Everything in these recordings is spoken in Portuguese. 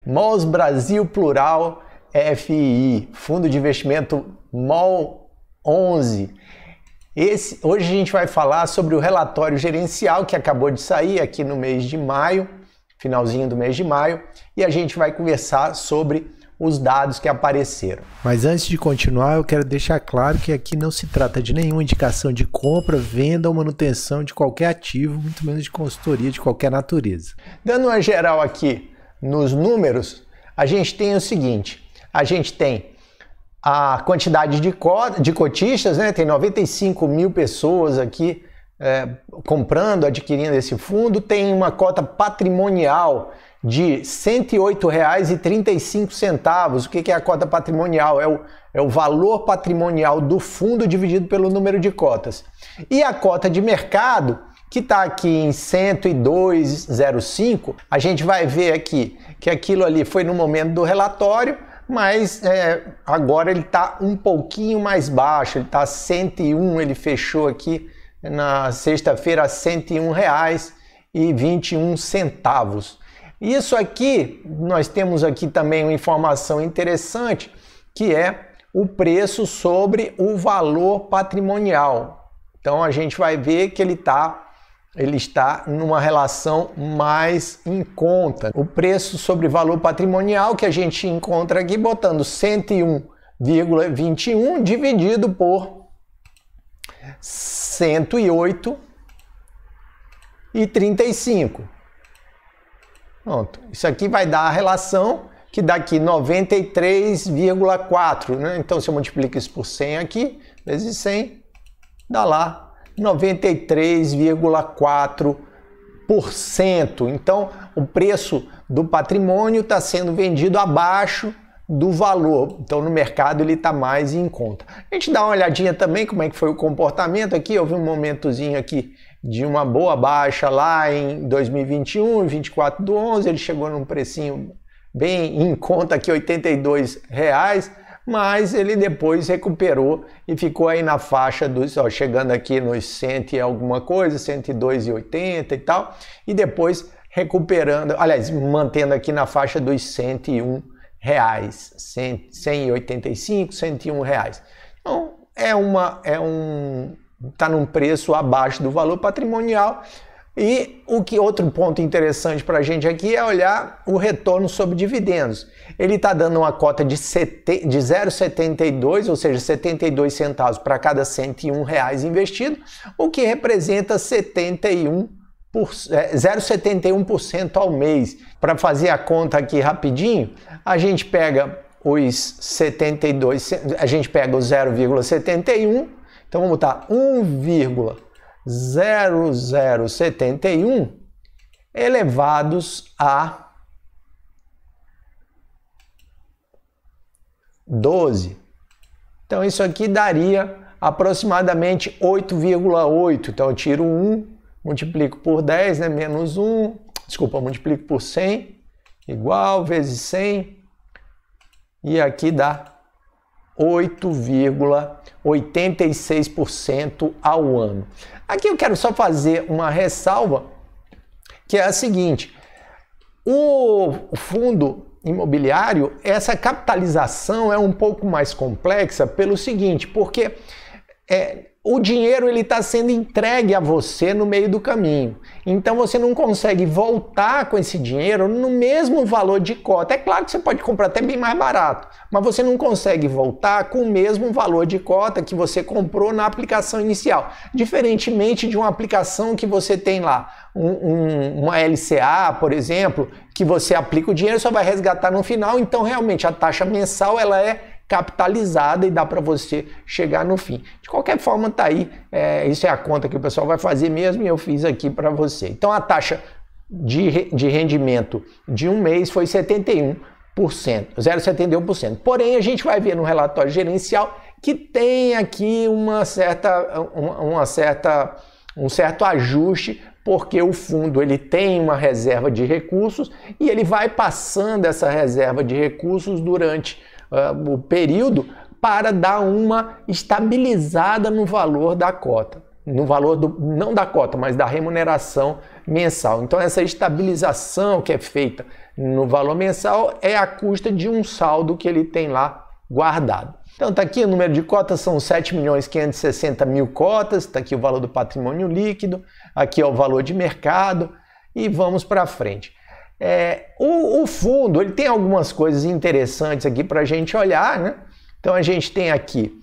MOLS Brasil Plural FII, Fundo de Investimento MOL 11. Hoje a gente vai falar sobre o relatório gerencial que acabou de sair aqui no mês de maio, finalzinho do mês de maio, e a gente vai conversar sobre os dados que apareceram. Mas antes de continuar, eu quero deixar claro que aqui não se trata de nenhuma indicação de compra, venda ou manutenção de qualquer ativo, muito menos de consultoria de qualquer natureza. Dando uma geral aqui nos números, a gente tem o seguinte, a gente tem a quantidade de cotistas, né? Tem 95 mil pessoas aqui comprando, adquirindo esse fundo, tem uma cota patrimonial de R$ 108,35. O que é a cota patrimonial? É o valor patrimonial do fundo dividido pelo número de cotas. E a cota de mercado, que está aqui em 102,05, a gente vai ver aqui que aquilo ali foi no momento do relatório, mas agora ele está um pouquinho mais baixo, ele está 101, ele fechou aqui na sexta-feira a R$ 101,21. Isso aqui, nós temos aqui também uma informação interessante, que é o preço sobre o valor patrimonial. Então a gente vai ver que ele está numa relação mais em conta. O preço sobre valor patrimonial que a gente encontra aqui, botando 101,21 dividido por 108,35. Pronto, isso aqui vai dar a relação que dá aqui 93,4, né? Então se eu multiplico isso por 100 aqui, vezes 100, dá lá 93,4%. Então o preço do patrimônio está sendo vendido abaixo do valor, então no mercado ele está mais em conta. A gente dá uma olhadinha também como é que foi o comportamento aqui, houve um momentozinho aqui de uma boa baixa lá em 2021, 24/11, ele chegou num precinho bem em conta aqui, R$ 82,00, mas ele depois recuperou e ficou aí na faixa dos, chegando aqui nos 100 e alguma coisa, 102,80 e tal, e depois recuperando, aliás, mantendo aqui na faixa dos R$ 101,85, R$ 101,00. Então, está num preço abaixo do valor patrimonial. E outro ponto interessante para a gente aqui é olhar o retorno sobre dividendos. Ele está dando uma cota de 0,72, ou seja, 72 centavos para cada R$ 101,00 investido, o que representa 0,71% ao mês. Para fazer a conta aqui rapidinho, a gente pega os 72, a gente pega o 0,71, então vamos botar 1,0071 elevados a 12. Então isso aqui daria aproximadamente 8,8. Então eu tiro 1, multiplico por 10, né? Menos 1, desculpa, multiplico por 100, igual, vezes 100, e aqui dá 8,86% ao ano. Aqui eu quero só fazer uma ressalva, que é a seguinte: o fundo imobiliário, essa capitalização é um pouco mais complexa pelo seguinte, porque o dinheiro ele está sendo entregue a você no meio do caminho. Então você não consegue voltar com esse dinheiro no mesmo valor de cota. É claro que você pode comprar até bem mais barato, mas você não consegue voltar com o mesmo valor de cota que você comprou na aplicação inicial. Diferentemente de uma aplicação que você tem lá, uma LCA, por exemplo, que você aplica o dinheiro e só vai resgatar no final. Então realmente a taxa mensal ela é capitalizada e dá para você chegar no fim. De qualquer forma, tá aí, isso é a conta que o pessoal vai fazer mesmo e eu fiz aqui para você. Então a taxa de rendimento de um mês foi 71%, 0,71%. Porém, a gente vai ver no relatório gerencial que tem aqui um certo ajuste, porque o fundo ele tem uma reserva de recursos e ele vai passando essa reserva de recursos durante o período para dar uma estabilizada no valor da cota. no valor não da cota, mas da remuneração mensal. Então essa estabilização que é feita no valor mensal é à custa de um saldo que ele tem lá guardado. Então está aqui o número de cotas, são 7.560.000 cotas, está aqui o valor do patrimônio líquido, aqui é o valor de mercado e vamos para frente. O fundo ele tem algumas coisas interessantes aqui para a gente olhar, né? Então a gente tem aqui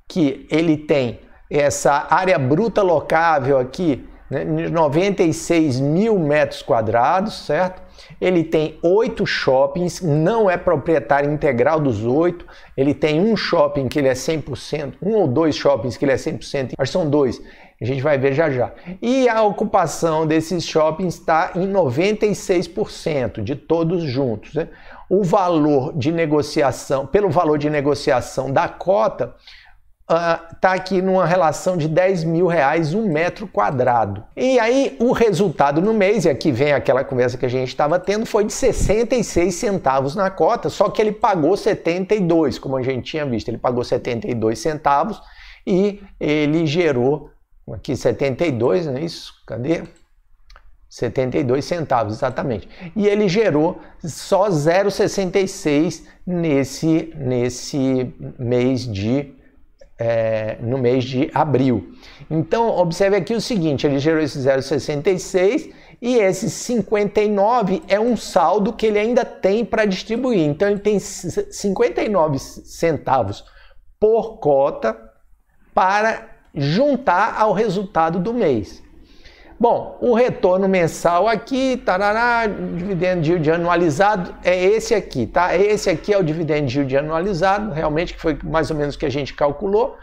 que ele tem essa área bruta locável aqui, né, 96 mil metros quadrados, certo? Ele tem 8 shoppings, não é proprietário integral dos 8, ele tem um shopping que ele é 100%, um ou dois shoppings que ele é 100%, acho que são 2, a gente vai ver já já. E a ocupação desses shoppings está em 96% de todos juntos, né? O valor de negociação, pelo valor de negociação da cota, está aqui numa relação de R$10.000 um metro quadrado. E aí o resultado no mês, e aqui vem aquela conversa que a gente estava tendo, foi de 66 centavos na cota, só que ele pagou 72, como a gente tinha visto, ele pagou 72 centavos e ele gerou, aqui 72, não é isso? Cadê? 72 centavos, exatamente. E ele gerou só 0,66 nesse mês no mês de abril. Então, observe aqui o seguinte, ele gerou esse 0,66 e esse 59 é um saldo que ele ainda tem para distribuir. Então, ele tem 59 centavos por cota para juntar ao resultado do mês. Bom, o retorno mensal aqui, tarará, dividend yield anualizado, é esse aqui, tá? Esse aqui é o dividend yield anualizado, realmente que foi mais ou menos o que a gente calculou,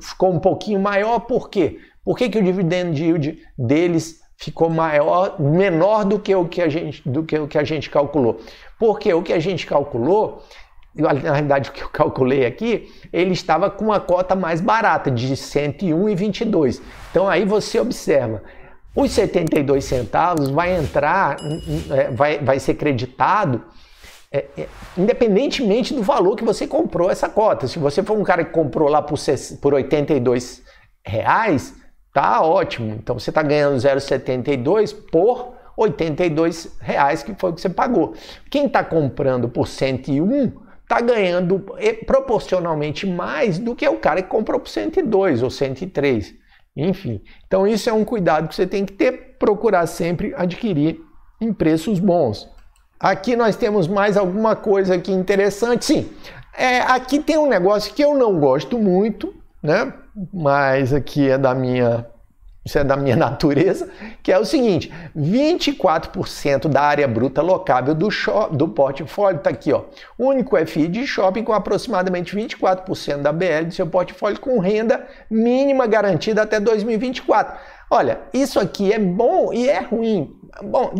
ficou um pouquinho maior, por quê? Por que o dividend yield deles ficou menor do que o que a gente calculou? Porque o que a gente calculou, na realidade o que eu calculei aqui, ele estava com uma cota mais barata, de 101,22. Então aí você observa, os 72 centavos vai entrar, vai ser creditado independentemente do valor que você comprou essa cota. Se você for um cara que comprou lá por R$82, tá ótimo. Então você está ganhando 0,72 por R$82, que foi o que você pagou. Quem está comprando por 101 está ganhando proporcionalmente mais do que o cara que comprou por 102 ou 103. Enfim, então isso é um cuidado que você tem que ter, procurar sempre adquirir em preços bons. Aqui nós temos mais alguma coisa aqui interessante. Sim, aqui tem um negócio que eu não gosto muito, né? Mas aqui isso é da minha natureza, que é o seguinte, 24% da área bruta locável do portfólio está aqui, ó. O único FI de shopping com aproximadamente 24% da BL do seu portfólio com renda mínima garantida até 2024. Olha, isso aqui é bom e é ruim. Bom,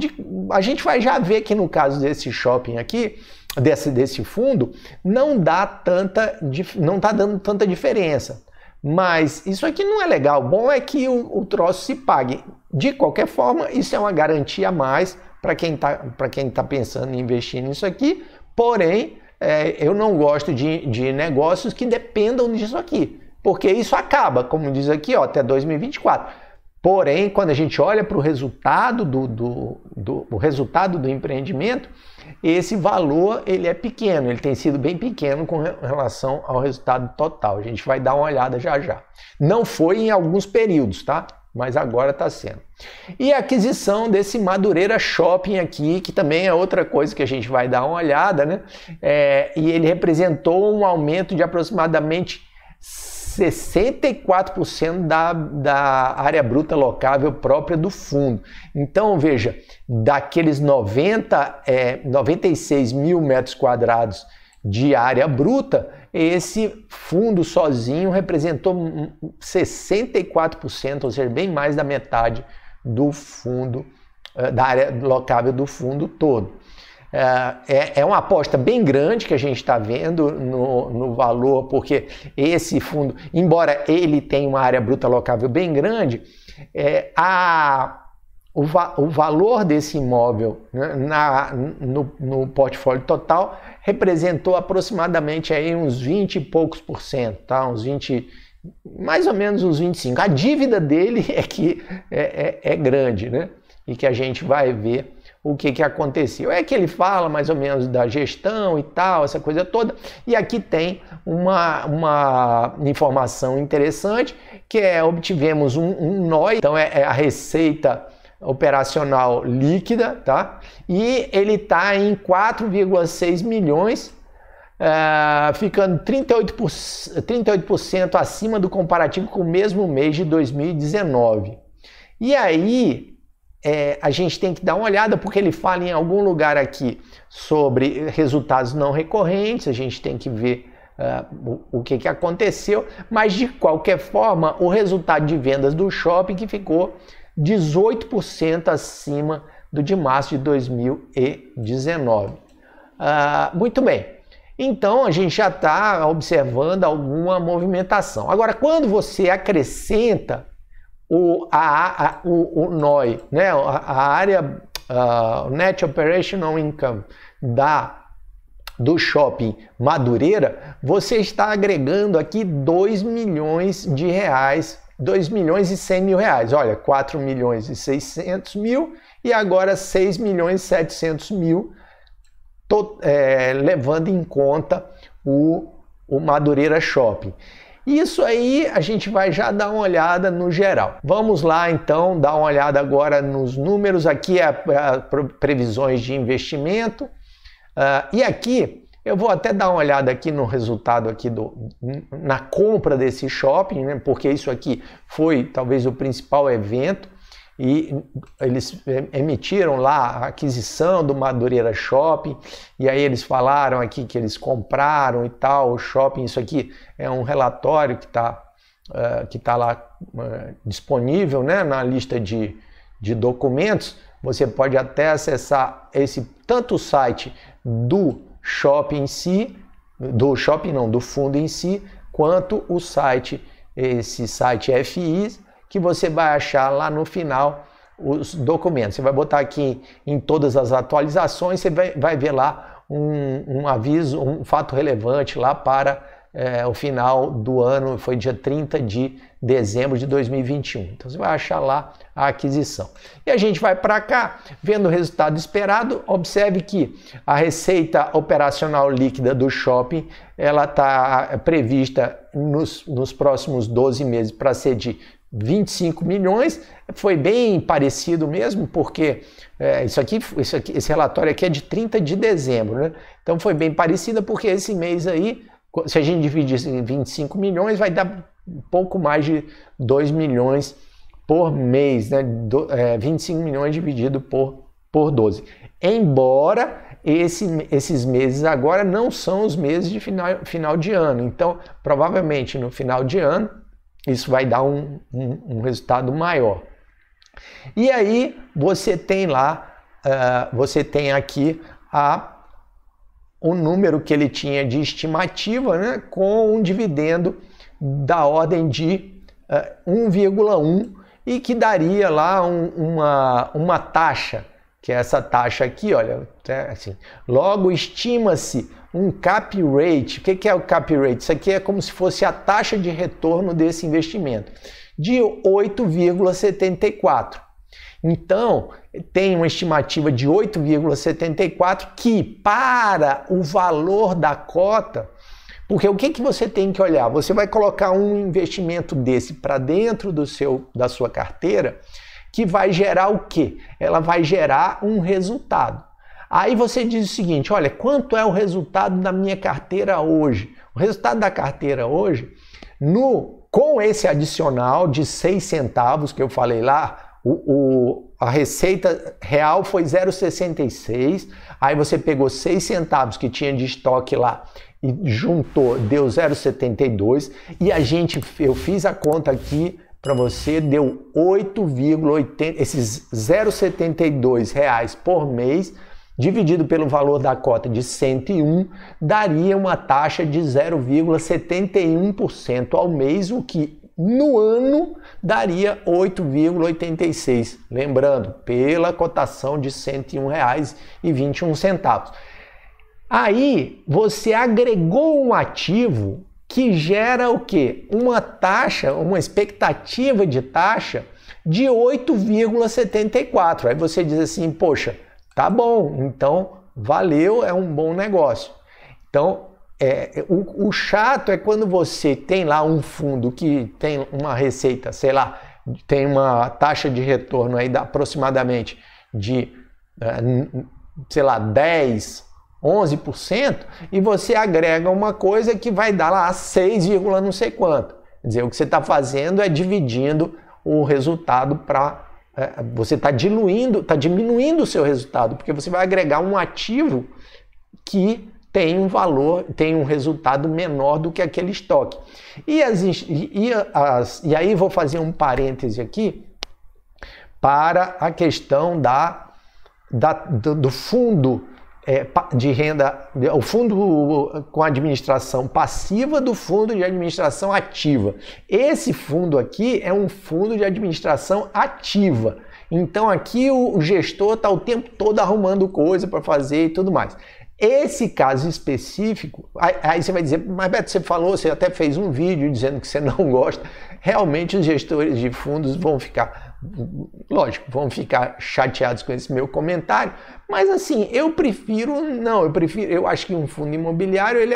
a gente vai já ver que no caso desse shopping aqui, desse fundo, não está dando tanta diferença. Mas isso aqui não é legal. O bom é que o troço se pague. De qualquer forma, isso é uma garantia a mais para quem tá pensando em investir nisso aqui. Porém, eu não gosto de negócios que dependam disso aqui. Porque isso acaba, como diz aqui, ó, até 2024. Porém, quando a gente olha para o resultado resultado do empreendimento, esse valor ele é pequeno, ele tem sido bem pequeno com relação ao resultado total. A gente vai dar uma olhada já já. Não foi em alguns períodos, tá? Mas agora está sendo. E a aquisição desse Madureira Shopping aqui, que também é outra coisa que a gente vai dar uma olhada, né? E ele representou um aumento de aproximadamente 64% da área bruta locável própria do fundo. Então, veja, daqueles 96 mil metros quadrados de área bruta, esse fundo sozinho representou 64%, ou seja, bem mais da metade do fundo, da área locável do fundo todo. É uma aposta bem grande que a gente está vendo no valor, porque esse fundo, embora ele tenha uma área bruta locável bem grande, o valor desse imóvel, né, no portfólio total representou aproximadamente aí uns 20 e poucos por cento, tá? Uns 20 mais ou menos uns 25. A dívida dele é que é grande, né? E que a gente vai ver o que aconteceu. É que ele fala mais ou menos da gestão e tal, essa coisa toda. E aqui tem uma informação interessante, que obtivemos um NOI, então é a receita operacional líquida, tá? E ele está em 4,6 milhões, ficando 38% acima do comparativo com o mesmo mês de 2019. E aí a gente tem que dar uma olhada, porque ele fala em algum lugar aqui sobre resultados não recorrentes, a gente tem que ver o que aconteceu, mas de qualquer forma, o resultado de vendas do shopping que ficou 18% acima do de março de 2019. Muito bem, então a gente já está observando alguma movimentação. Agora, quando você acrescenta o NOI, né, a área Net Operational Income do shopping Madureira, você está agregando aqui 2 milhões de reais, 2 milhões e 100 mil reais. Olha, 4 milhões e 600 mil e agora 6 milhões e 700 mil, levando em conta o Madureira Shopping. Isso aí a gente vai já dar uma olhada no geral. Vamos lá então dar uma olhada agora nos números. Aqui previsões de investimento. E aqui eu vou até dar uma olhada aqui no resultado aqui na compra desse shopping, né? Porque isso aqui foi talvez o principal evento. E eles emitiram lá a aquisição do Madureira Shopping, e aí eles falaram aqui que eles compraram e tal, o shopping. Isso aqui é um relatório que tá lá disponível, né, na lista de documentos. Você pode até acessar tanto o site do shopping em si, do fundo em si, quanto esse site FI, que você vai achar lá no final os documentos. Você vai botar aqui em todas as atualizações, você vai ver lá um aviso, um fato relevante lá para o final do ano, foi dia 30 de dezembro de 2021. Então você vai achar lá a aquisição. E a gente vai para cá, vendo o resultado esperado. Observe que a receita operacional líquida do shopping, ela está prevista nos próximos 12 meses para ser de 25 milhões, foi bem parecido mesmo, porque esse relatório aqui é de 30 de dezembro, né? Então foi bem parecida, porque esse mês aí, se a gente dividir em 25 milhões, vai dar um pouco mais de 2 milhões por mês, né? 25 milhões dividido por 12. Embora esses meses agora não são os meses de final de ano, então provavelmente no final de ano isso vai dar um resultado maior. E aí você tem lá, você tem aqui o número que ele tinha de estimativa, né, com um dividendo da ordem de 1,1 e que daria lá uma taxa, que é essa taxa aqui, olha, assim, logo estima-se um cap rate. O que é o cap rate? Isso aqui é como se fosse a taxa de retorno desse investimento, de 8,74. Então, tem uma estimativa de 8,74 que, para o valor da cota, porque o que você tem que olhar? Você vai colocar um investimento desse para dentro da sua carteira, que vai gerar o quê? Ela vai gerar um resultado. Aí você diz o seguinte, olha, quanto é o resultado da minha carteira hoje? O resultado da carteira hoje, com esse adicional de 6 centavos que eu falei lá, a receita real foi 0,66, aí você pegou 6 centavos que tinha de estoque lá e juntou, deu 0,72, e eu fiz a conta aqui para você, deu 8,80, esses 0,72 reais por mês, dividido pelo valor da cota de 101, daria uma taxa de 0,71% ao mês, o que no ano daria 8,86. Lembrando, pela cotação de R$ 101,21. Aí você agregou um ativo que gera o quê? Uma taxa, uma expectativa de taxa de 8,74. Aí você diz assim, poxa, tá bom, então valeu, é um bom negócio. Então, o chato é quando você tem lá um fundo que tem uma receita, sei lá, tem uma taxa de retorno aí aproximadamente de, sei lá, 10, 11%, e você agrega uma coisa que vai dar lá 6, não sei quanto. Quer dizer, o que você está fazendo é dividindo o resultado para... você está diminuindo o seu resultado, porque você vai agregar um ativo que tem um valor, tem um resultado menor do que aquele estoque. E aí vou fazer um parêntese aqui para a questão do fundo de renda, o fundo com administração passiva do fundo de administração ativa. Esse fundo aqui é um fundo de administração ativa. Então aqui o gestor está o tempo todo arrumando coisa para fazer e tudo mais. Esse caso específico, aí você vai dizer, mas Beto, você falou, você até fez um vídeo dizendo que você não gosta. Realmente os gestores de fundos vão ficar, lógico, vão ficar chateados com esse meu comentário, mas assim, eu acho que um fundo imobiliário ele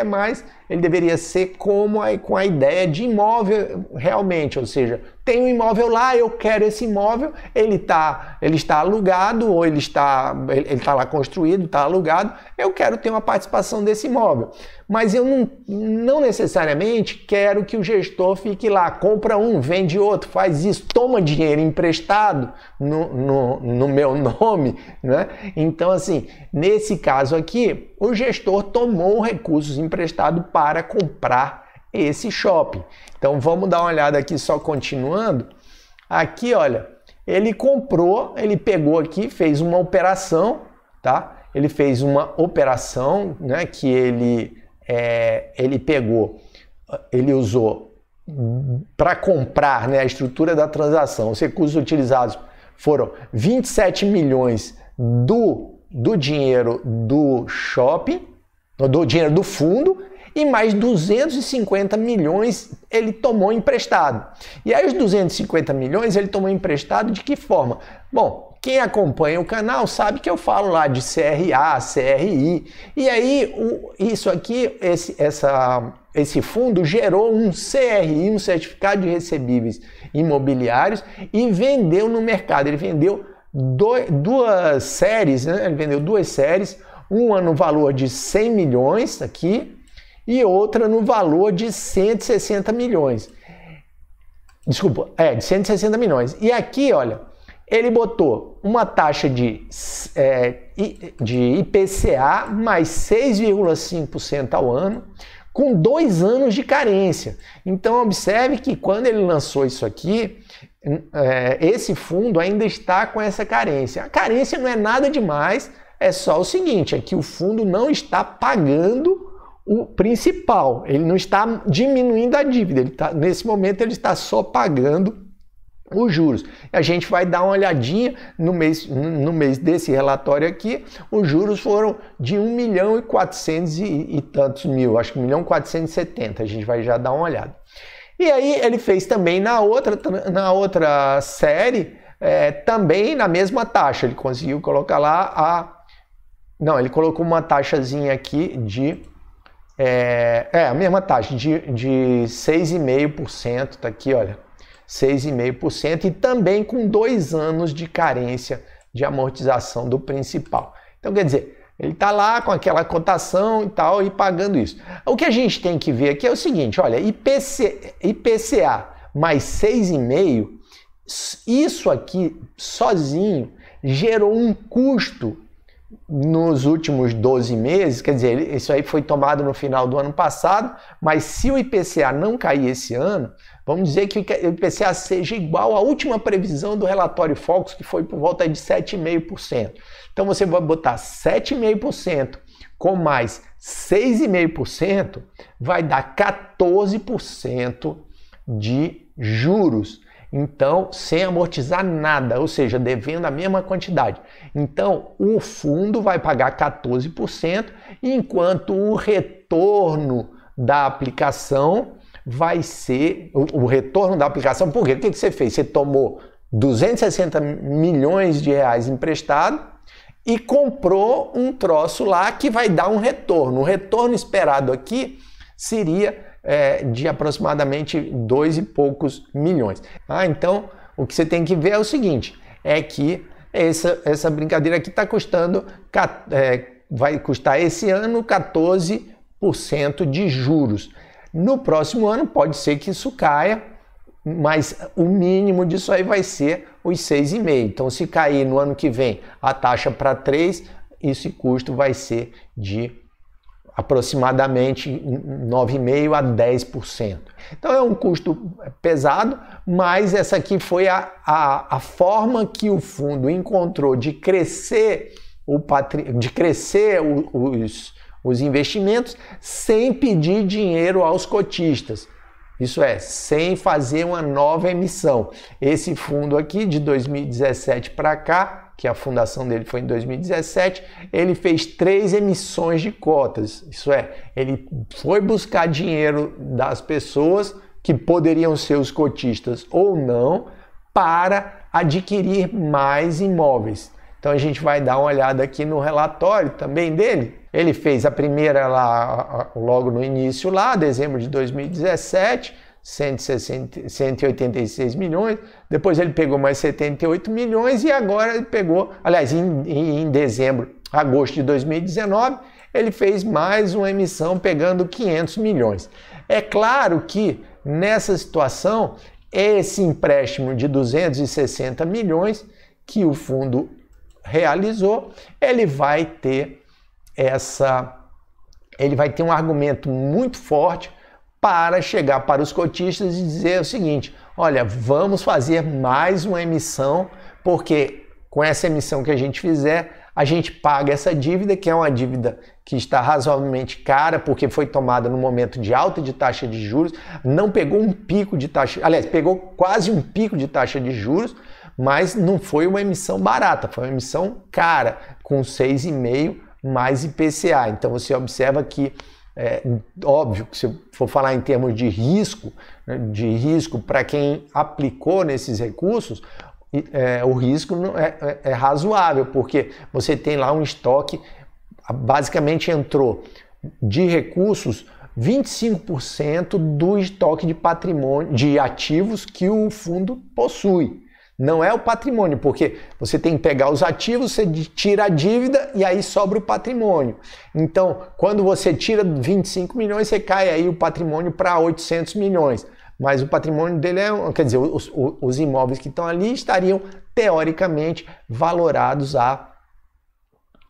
deveria ser com a ideia de imóvel realmente, ou seja, tem um imóvel lá, eu quero esse imóvel, ele está alugado ou ele está lá construído, está alugado, eu quero ter uma participação desse imóvel. Mas eu não necessariamente quero que o gestor fique lá, compra um, vende outro, faz isso, toma dinheiro emprestado no meu nome, né? Então, assim, nesse caso aqui, o gestor tomou recursos emprestados para comprar esse shopping. Então, vamos dar uma olhada aqui, só continuando. Aqui, olha, ele pegou aqui, fez uma operação, tá? Ele fez uma operação, né, que ele usou para comprar, né, a estrutura da transação. Os recursos utilizados foram 27 milhões do dinheiro do shopping, do dinheiro do fundo, e mais 250 milhões ele tomou emprestado. E aí os 250 milhões ele tomou emprestado de que forma? Bom, quem acompanha o canal sabe que eu falo lá de CRA, CRI. E aí, isso aqui, esse fundo gerou um CRI, um Certificado de Recebíveis Imobiliários, e vendeu no mercado. Ele vendeu duas séries, né? Ele vendeu duas séries, uma no valor de 100 milhões aqui, e outra no valor de 160 milhões. Desculpa, de 160 milhões. E aqui, olha, ele botou uma taxa de IPCA mais 6,5% ao ano, com 2 anos de carência. Então, observe que quando ele lançou isso aqui, esse fundo ainda está com essa carência. A carência não é nada demais, é só o seguinte, é que o fundo não está pagando o principal, ele não está diminuindo a dívida, nesse momento ele está só pagando os juros. A gente vai dar uma olhadinha no mês desse relatório aqui, os juros foram de 1.400.000 e tantos mil, acho que 1.470.000, a gente vai já dar uma olhada. E aí ele fez também na outra série, também na mesma taxa, ele conseguiu colocar lá ele colocou uma taxazinha aqui de a mesma taxa de 6,5%, tá aqui, olha, 6,5%, e também com 2 anos de carência de amortização do principal. Então, quer dizer, ele está lá com aquela cotação e tal, e pagando isso. O que a gente tem que ver aqui é o seguinte, olha, IPCA mais 6,5%, isso aqui sozinho gerou um custo nos últimos 12 meses, quer dizer, isso aí foi tomado no final do ano passado, mas se o IPCA não cair esse ano, vamos dizer que o IPCA seja igual à última previsão do relatório Focus, que foi por volta de 7,5%. Então você vai botar 7,5% com mais 6,5%, vai dar 14% de juros. Então, sem amortizar nada, ou seja, devendo a mesma quantidade. Então, o fundo vai pagar 14%, enquanto o retorno da aplicação vai ser, o retorno da aplicação, por quê? O que você fez? Você tomou 260 milhões de reais emprestado e comprou um troço lá que vai dar um retorno. O retorno esperado aqui seria de aproximadamente 2 e poucos milhões. Então, o que você tem que ver é o seguinte, é que essa brincadeira aqui está custando, vai custar esse ano 14% de juros. No próximo ano pode ser que isso caia, mas o mínimo disso aí vai ser os 6,5%. Então, se cair no ano que vem a taxa para 3%, esse custo vai ser de aproximadamente 9,5% a 10%. Então é um custo pesado, mas essa aqui foi a forma que o fundo encontrou de crescer os investimentos sem pedir dinheiro aos cotistas. Isso é, sem fazer uma nova emissão. Esse fundo aqui, de 2017 para cá, que a fundação dele foi em 2017, ele fez 3 emissões de cotas. Isso é, ele foi buscar dinheiro das pessoas, que poderiam ser os cotistas ou não, para adquirir mais imóveis. Então a gente vai dar uma olhada aqui no relatório também dele. Ele fez a primeira lá, logo no início lá, dezembro de 2017, 186 milhões, depois ele pegou mais 78 milhões e agora ele pegou, aliás, em dezembro, agosto de 2019, ele fez mais uma emissão pegando 500 milhões. É claro que nessa situação, esse empréstimo de 260 milhões que o fundo realizou, ele vai ter um argumento muito forte para chegar para os cotistas e dizer o seguinte, olha, vamos fazer mais uma emissão, porque com essa emissão que a gente fizer, a gente paga essa dívida, que é uma dívida que está razoavelmente cara, porque foi tomada no momento de alta de taxa de juros, não pegou um pico de taxa, aliás, pegou quase um pico de taxa de juros, mas não foi uma emissão barata, foi uma emissão cara, com 6,5% mais IPCA. Então você observa que óbvio que se for falar em termos de risco para quem aplicou nesses recursos, o risco é razoável, porque você tem lá um estoque, basicamente entrou de recursos 25% do estoque de patrimônio, de ativos que o fundo possui. Não é o patrimônio, porque você tem que pegar os ativos, você tira a dívida e aí sobra o patrimônio. Então, quando você tira 25 milhões, você cai aí o patrimônio para 800 milhões. Mas o patrimônio dele quer dizer, os imóveis que estão ali estariam teoricamente valorados a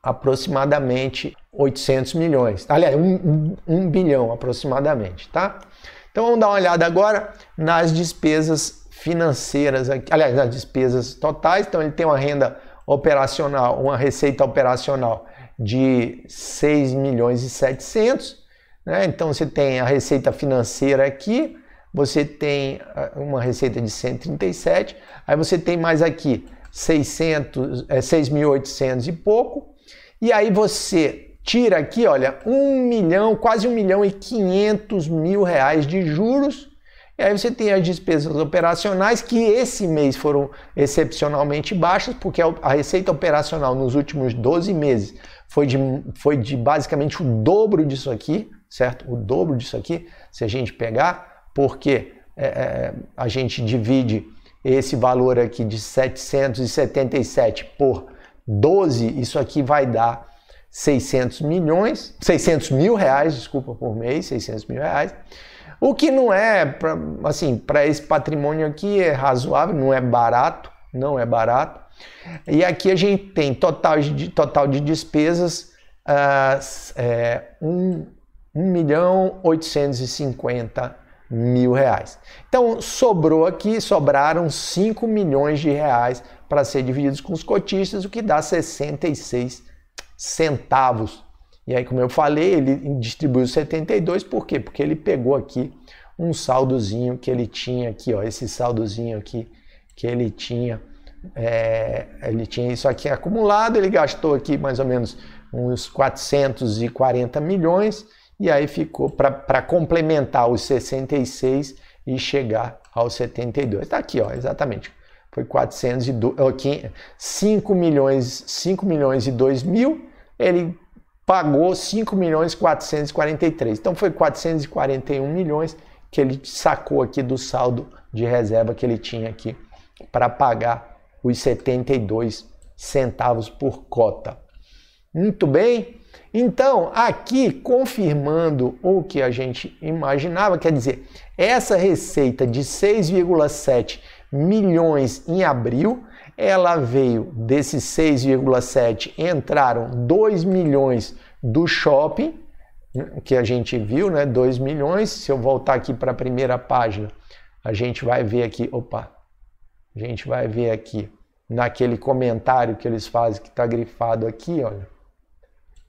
aproximadamente 800 milhões. Aliás, 1 bilhão aproximadamente, tá? Então vamos dar uma olhada agora nas despesas financeiras, aliás, nas despesas totais. Então ele tem uma renda operacional, uma receita operacional de 6 milhões e 700, né? Então você tem a receita financeira aqui, você tem uma receita de 137, aí você tem mais aqui 6.800 e pouco, e aí você tira aqui, olha, 1 milhão, quase 1 milhão e 500 mil reais de juros. E aí você tem as despesas operacionais, que esse mês foram excepcionalmente baixas, porque a receita operacional nos últimos 12 meses foi de basicamente o dobro disso aqui, certo? O dobro disso aqui, se a gente pegar, porque a gente divide esse valor aqui de 777 por 12, isso aqui vai dar 600 mil reais, desculpa, por mês, 600 mil reais. O que não é, para esse patrimônio aqui é razoável, não é barato. E aqui a gente tem total de despesas 1.850 mil reais. Então sobraram 5 milhões de reais para ser divididos com os cotistas, o que dá 66 centavos. E aí, como eu falei, ele distribuiu 72, por quê? Porque ele pegou aqui um saldozinho que ele tinha aqui, ó, esse saldozinho aqui que ele tinha isso aqui acumulado, ele gastou aqui mais ou menos uns 440 milhões e aí ficou para complementar os 66 e chegar aos 72. Está aqui, ó, exatamente. Foi 5 milhões e 2 mil, ele pagou 5 milhões 443. Então foi 441 milhões que ele sacou aqui do saldo de reserva que ele tinha aqui para pagar os 72 centavos por cota. Muito bem? Então, aqui confirmando o que a gente imaginava, quer dizer, essa receita de 6,7 milhões em abril, ela veio desses 6,7, entraram 2 milhões do shopping, que a gente viu, né? 2 milhões. Se eu voltar aqui para a primeira página, a gente vai ver aqui, a gente vai ver aqui naquele comentário que eles fazem, que está grifado aqui, olha,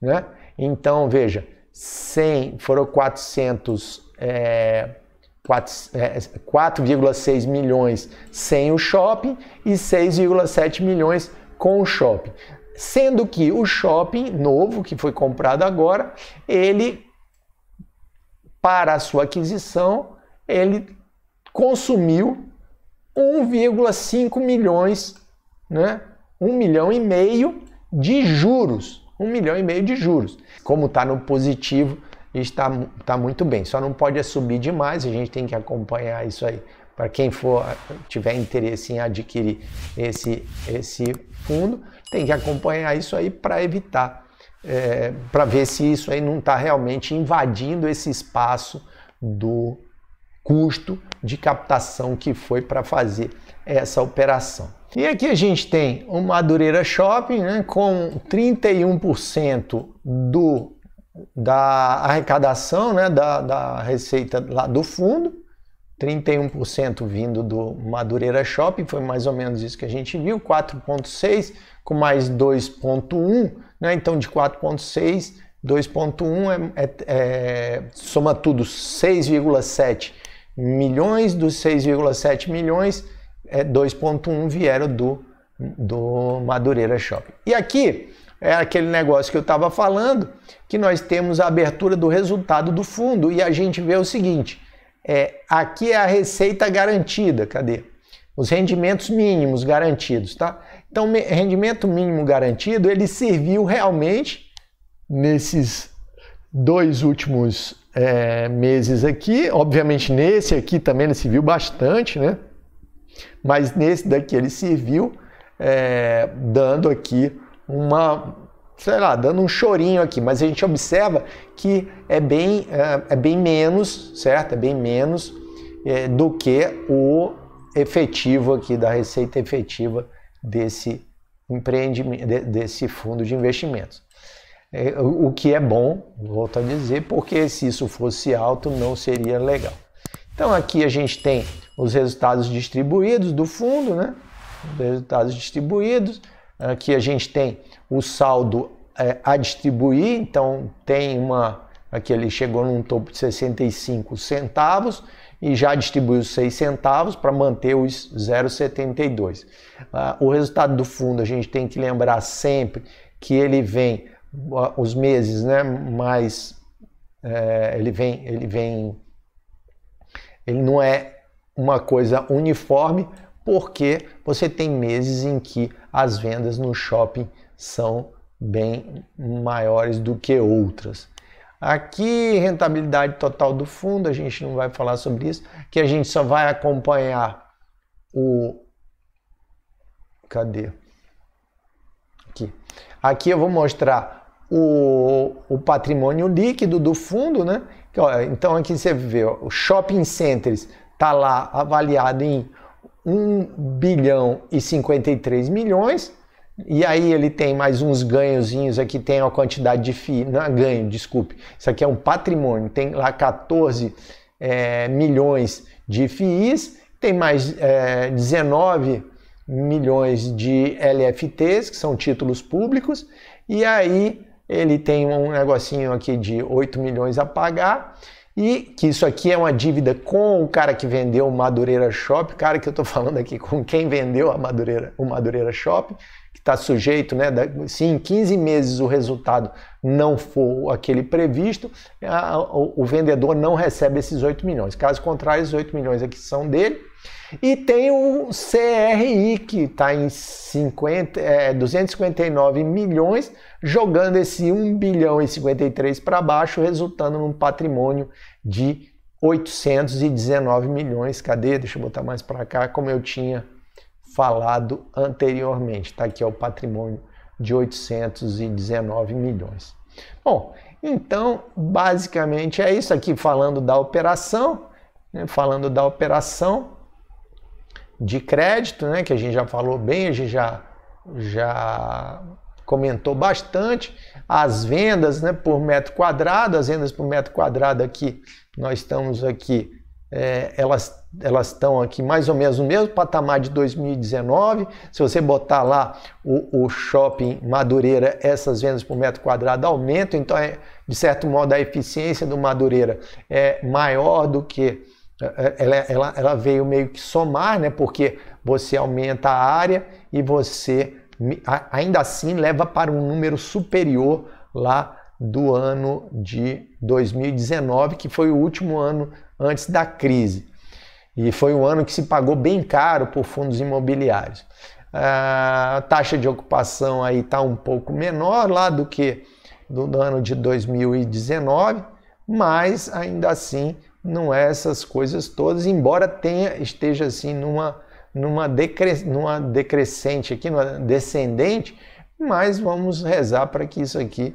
né? Então, veja, 100, foram 4,6 milhões sem o shopping e 6,7 milhões com o shopping. Sendo que o shopping novo, que foi comprado agora, ele, para a sua aquisição, ele consumiu 1,5 milhões, né? 1,5 milhão de juros. 1,5 milhão de juros. Como está no positivo, está muito bem. Só não pode subir demais, a gente tem que acompanhar isso aí. Para quem tiver interesse em adquirir esse fundo, tem que acompanhar isso aí para evitar, para ver se isso aí não está realmente invadindo esse espaço do custo de captação que foi para fazer essa operação. E aqui a gente tem o Madureira Shopping, né, com 31% da arrecadação, né, da receita lá do fundo, 31% vindo do Madureira Shopping, foi mais ou menos isso que a gente viu, 4,6 com mais 2,1, né, então de 4,6, 2,1 soma tudo 6,7 milhões, dos 6,7 milhões, 2,1 vieram do Madureira Shopping. E aqui é aquele negócio que eu estava falando, que nós temos a abertura do resultado do fundo e a gente vê o seguinte, aqui é a receita garantida, cadê? Os rendimentos mínimos garantidos, tá? Então, rendimento mínimo garantido, ele serviu realmente nesses 2 últimos meses aqui, obviamente nesse aqui também ele serviu bastante, né? Mas nesse daqui ele serviu dando aqui dando um chorinho aqui, mas a gente observa que é bem menos, certo? É bem menos do que o efetivo aqui, da receita efetiva desse empreendimento, desse fundo de investimentos. O que é bom, volto a dizer, porque se isso fosse alto não seria legal. Então aqui a gente tem os resultados distribuídos do fundo, né? Os resultados distribuídos. Aqui a gente tem o saldo a distribuir, então tem aqui ele chegou num topo de 65 centavos e já distribuiu 6 centavos para manter os 0,72. O resultado do fundo a gente tem que lembrar sempre que ele vem, os meses, né, mais, ele não é uma coisa uniforme, porque você tem meses em que as vendas no shopping são bem maiores do que outras. Aqui, rentabilidade total do fundo, a gente não vai falar sobre isso, que a gente só vai acompanhar Cadê? Aqui eu vou mostrar o patrimônio líquido do fundo, né? Então aqui você vê, o Shopping Centers está lá avaliado em 1 bilhão e 53 milhões, e aí ele tem mais uns ganhozinhos, aqui tem a quantidade de FII, não é ganho, desculpe, isso aqui é um patrimônio, tem lá 14 milhões de FIIs, tem mais 19 milhões de LFTs, que são títulos públicos, e aí ele tem um negocinho aqui de 8 milhões a pagar, e que isso aqui é uma dívida com o cara que vendeu o Madureira Shopping, cara que eu estou falando aqui com quem vendeu o Madureira Shopping, que está sujeito, né? Se em 15 meses o resultado não for aquele previsto, o vendedor não recebe esses 8 milhões. Caso contrário, os 8 milhões aqui são dele. E tem o CRI, que está em 259 milhões, jogando esse 1 bilhão e 53 para baixo, resultando num patrimônio de 819 milhões. Cadê? Deixa eu botar mais para cá, como eu tinha falado anteriormente. Está aqui o patrimônio de 819 milhões. Bom, então, basicamente é isso aqui, falando da operação, né? Falando da operação de crédito, né? Que a gente já falou bem, a gente já comentou bastante. As vendas, né, por metro quadrado, as vendas por metro quadrado aqui, nós estamos aqui, elas estão aqui mais ou menos no mesmo patamar de 2019. Se você botar lá o Shopping Madureira, essas vendas por metro quadrado aumentam, então de certo modo a eficiência do Madureira é maior do que ela veio meio que somar, né? Porque você aumenta a área e você ainda assim leva para um número superior lá do ano de 2019, que foi o último ano antes da crise. E foi um ano que se pagou bem caro por fundos imobiliários. A taxa de ocupação aí está um pouco menor lá do que do ano de 2019, mas ainda assim não é essas coisas todas, embora esteja assim numa decrescente aqui, numa descendente, mas vamos rezar para que isso aqui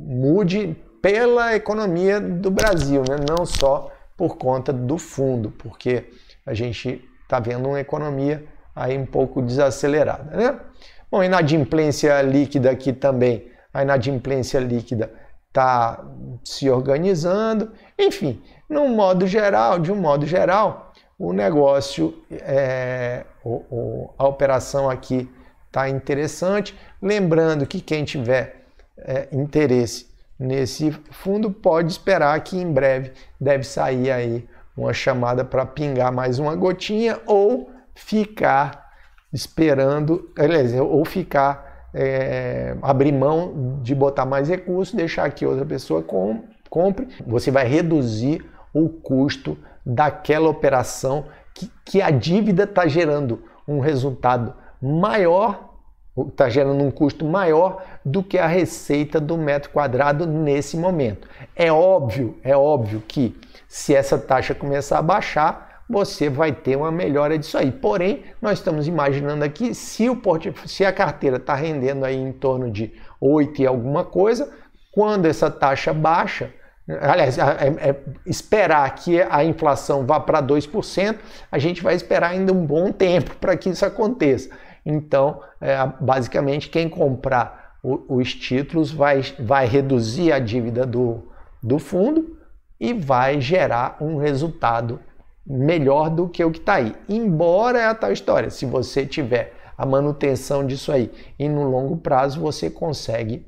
mude pela economia do Brasil, né? Não só por conta do fundo, porque a gente está vendo uma economia aí um pouco desacelerada, né? Bom, inadimplência líquida aqui também, a inadimplência líquida está se organizando, enfim, de um modo geral, o negócio, a operação aqui está interessante. Lembrando que quem tiver interesse nesse fundo pode esperar que em breve deve sair aí uma chamada para pingar mais uma gotinha, ou ficar esperando, ou ficar abrir mão de botar mais recursos, deixar que outra pessoa compre. Você vai reduzir o custo daquela operação que a dívida está gerando um resultado maior, está gerando um custo maior do que a receita do metro quadrado nesse momento. É óbvio que se essa taxa começar a baixar, você vai ter uma melhora disso aí. Porém, nós estamos imaginando aqui, se a carteira está rendendo aí em torno de 8 e alguma coisa, quando essa taxa baixa, aliás, esperar que a inflação vá para 2%, a gente vai esperar ainda um bom tempo para que isso aconteça. Então, basicamente, quem comprar os títulos vai reduzir a dívida do fundo e vai gerar um resultado melhor do que o que está aí. Embora é a tal história, se você tiver a manutenção disso aí e no longo prazo você consegue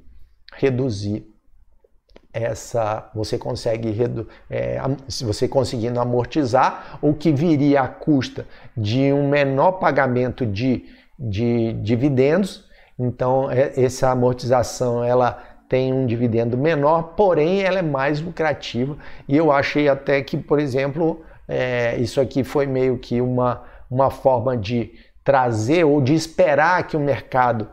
reduzir se você conseguindo amortizar, o que viria à custa de um menor pagamento de dividendos. Então essa amortização ela tem um dividendo menor, porém ela é mais lucrativa, e eu achei até que, por exemplo, isso aqui foi meio que uma forma de trazer ou de esperar que o mercado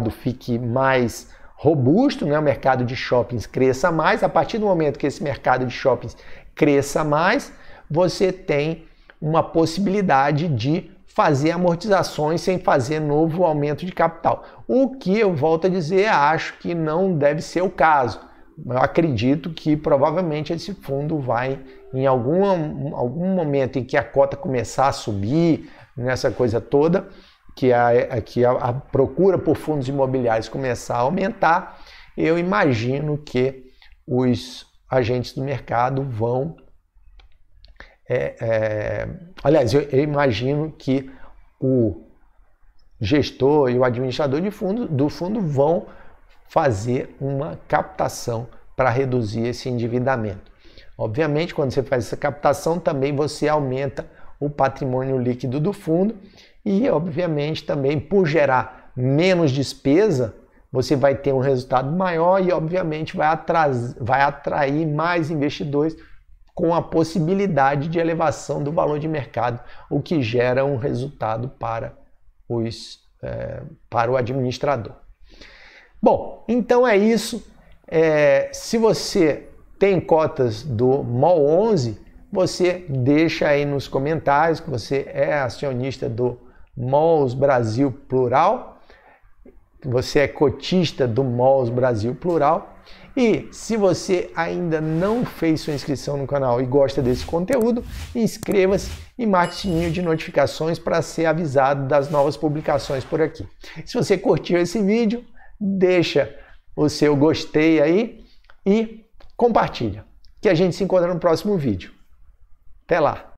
fique mais robusto, né? O mercado de shoppings cresça mais. A partir do momento que esse mercado de shoppings cresça mais, você tem uma possibilidade de fazer amortizações sem fazer novo aumento de capital. O que eu volto a dizer, acho que não deve ser o caso. Eu acredito que provavelmente esse fundo vai, em algum momento em que a cota começar a subir, nessa coisa toda, que a procura por fundos imobiliários começar a aumentar, eu imagino que os agentes do mercado vão... aliás, eu imagino que o gestor e o administrador do fundo vão fazer uma captação para reduzir esse endividamento. Obviamente, quando você faz essa captação, também você aumenta o patrimônio líquido do fundo, e, obviamente, também por gerar menos despesa, você vai ter um resultado maior e, obviamente, vai atrair mais investidores com a possibilidade de elevação do valor de mercado, o que gera um resultado para o administrador. Bom, então é isso. Se você tem cotas do MOL 11, você deixa aí nos comentários que você é acionista do MOLS Brasil Plural, que você é cotista do MOLS Brasil Plural. E se você ainda não fez sua inscrição no canal e gosta desse conteúdo, inscreva-se e marque o sininho de notificações para ser avisado das novas publicações por aqui. Se você curtiu esse vídeo, deixa o seu gostei aí e compartilha, que a gente se encontra no próximo vídeo. Até lá!